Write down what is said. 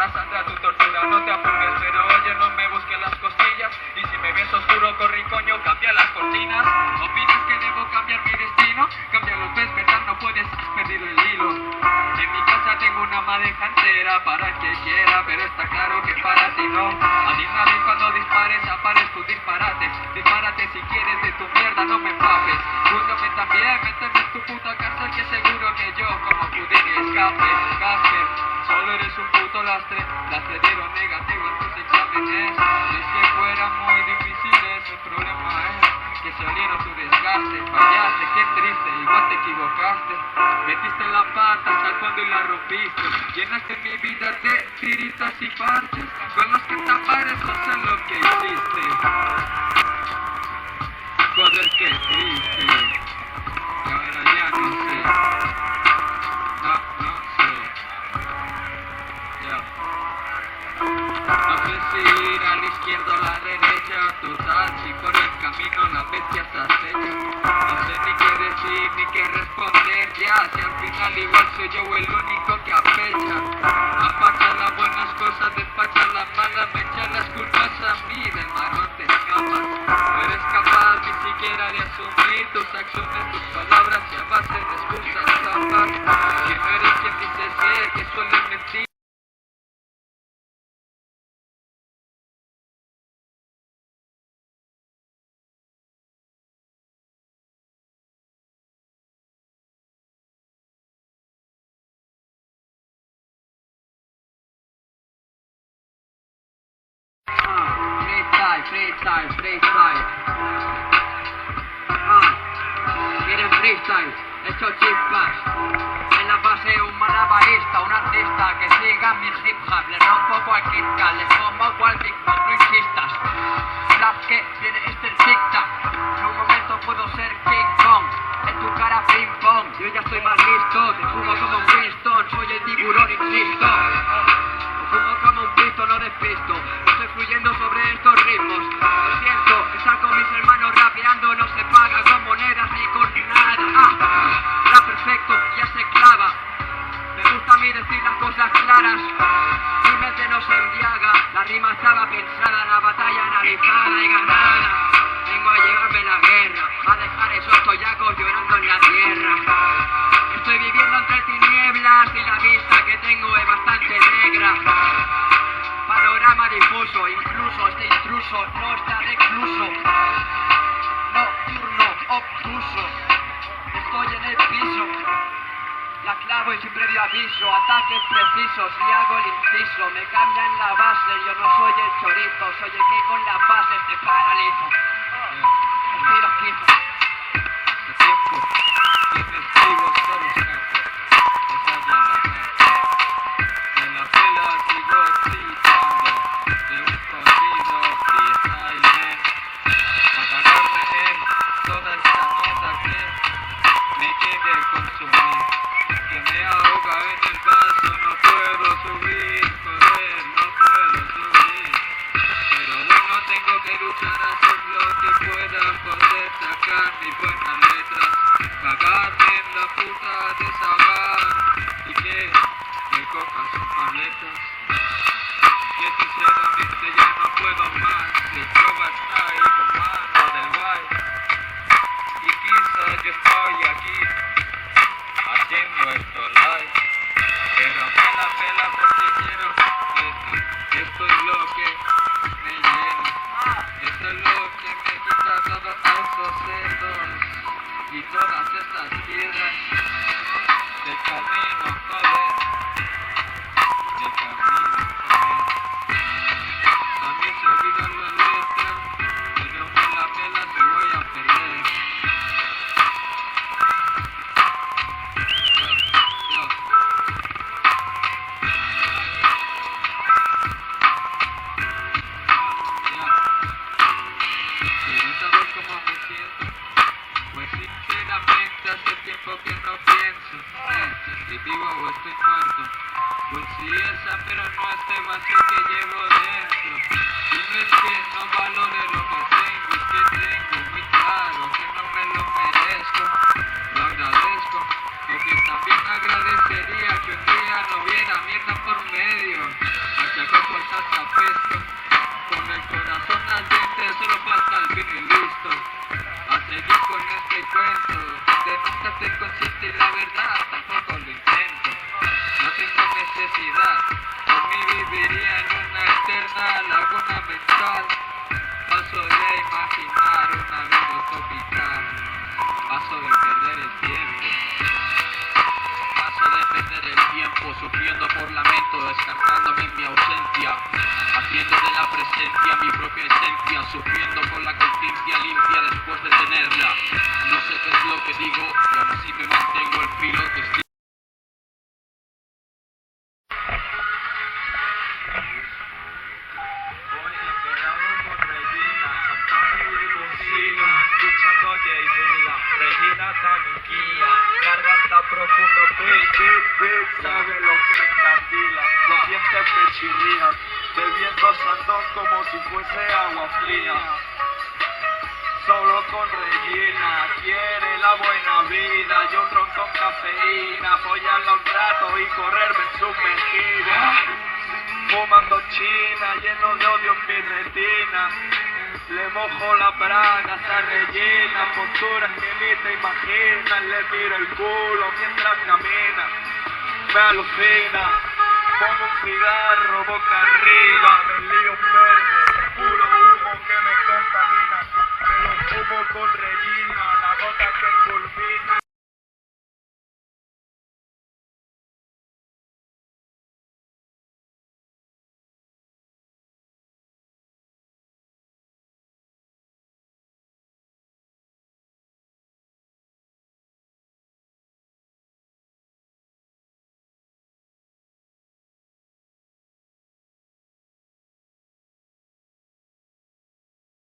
tortura, Sandra, tu tortura, no te apures, pero oye, no me busques las costillas. Y si me ves oscuro, corre, coño, cambia las cortinas. ¿Opinas que debo cambiar mi destino? Cambia los pies, verdad, no puedes, has perdido el hilo. En mi casa tengo una madre cantera para el que quiera, pero está claro que para ti no. Adivina bien cuando dispares, apares tu disparate. Dispárate si quieres, de tu mierda no me empapes. Júzgame también, méteme en tu puta cárcel, que seguro que yo como Houdini escape. Casper, solo eres un puto lastre. Lastre dieron negativo en tus exámenes. Si es que fueran muy difíciles, el problema es que se olieron tu desgaste. Fallaste, qué triste, igual te equivocaste. Metiste la pata hasta el fondo y la rompiste. Llenaste mi vida de tiritas y parches con los que tapar eso es lo que hiciste. Joder, qué triste. Y ahora ya no sé. No sé. Ya. No sé si ir a la izquierda o a la derecha. Total, si por el camino la bestia se acecha. No sé ni qué decir ni qué responder ya. Si al final igual soy yo el único que apecha. Aparta las buenas cosas, despacha las malas. Me echan las culpas a mí, del marrón te escapas. No eres capaz ni siquiera de asumir tus acciones, tus palabras y a base de excusas tapas. Que no eres quien dice ser, que suelen mentir. Freestyle. Miren freestyle, hecho chispas. En la base un malabarista, un artista que siga mi hip hop. Le rompo cualquier cal, le como cual Big Bang, no insistas. Rap que viene este el tic-tac. En un momento puedo ser King Kong. En tu cara ping pong, yo ya estoy más listo. Te fumo como un Winston, soy el tiburón, insisto. Fumo como un pisto, no despisto. Estoy fluyendo sobre estos ritmos. Lo siento, estar con mis hermanos rapeando no se paga con monedas ni con nada. Rap perfecto, ya se clava. Me gusta a mí decir las cosas claras. Mi mente no se embriaga. La rima estaba pensada, la batalla analizada y ganada. Vengo a llevarme la guerra, a dejar esos toyacos llorando en la tierra. Estoy viviendo entre tinieblas y la vista que tengo es bastante negra. Panorama difuso, incluso este intruso no está recluso. Nocturno, obtuso, estoy en el piso. La clavo y sin previo aviso, ataques precisos y hago el inciso. Me cambian la base, yo no soy el chorizo, soy el que con las bases te paralizo. Estilo quinto. De tiempo, y testigos solo escapo. Esa ya la gente. En la pela sigo gritando. De un sonido freestyle. Para ganarme en toda esta mierda que me quiere consumir. Que me ahoga en el vaso, no puedo subir, joder, no puedo subir. Pero bueno, tengo que luchar a hacer lo que pueda, poder sacar mis buenas letras, cagarme en la puta, desahogar y que me coja sus maletas. Que sinceramente ya no puedo más, el prueba está ahí con mano del guay. Y quizás yo estoy aquí haciendo esto live, pero me la pela porque quiero esto es lo que me llena, esto es lo que me quita todos esos cerdos y todas estas piedras del camino, joder, del camino, joder. También se olvidan las letras, pero me la pela si voy a perder. Pues sinceramente hace tiempo que no pienso si vivo o estoy muerto. Pues si esa pero no este vacío que llevo dentro. Dime que no valore lo que tengo, es que tengo muy claro que no me lo merezco. Lo agradezco, porque también agradecería que un día no hubiera mierda por medio. este cuento, donde nunca estoy consciente y la verdad tampoco lo intento. No tengo necesidad, por mí viviría en una eterna laguna mental. Paso de imaginar una vida utópica, paso de perder el tiempo. Paso de perder el tiempo, sufriendo por lamento, descartándome en mi ausencia, haciendo de la presencia mi propia esencia, sufriendo por la conciencia limpia después de tenerla. No sé qué es lo que digo, y aún así me mantengo el filo que estoy. Escuchando Jay Dilla, Regina Tanuquilla, garganta profunda, big, sabe lo que me encandila, los dientes me chirrían, bebiendo sandón como si fuese agua fría. Solo con Regina, quiere la buena vida y un ron con cafeína, follarla un rato y correrme en sus mentiras. Fumando china, lleno de odio en mi retina. Le mojo las bragas a rellena, posturas que ni te imaginas. Le miro el culo mientras camina, me alucina. Pongo un cigarro boca arriba, me lío un verde, puro humo que me contamina. Me lo fumo con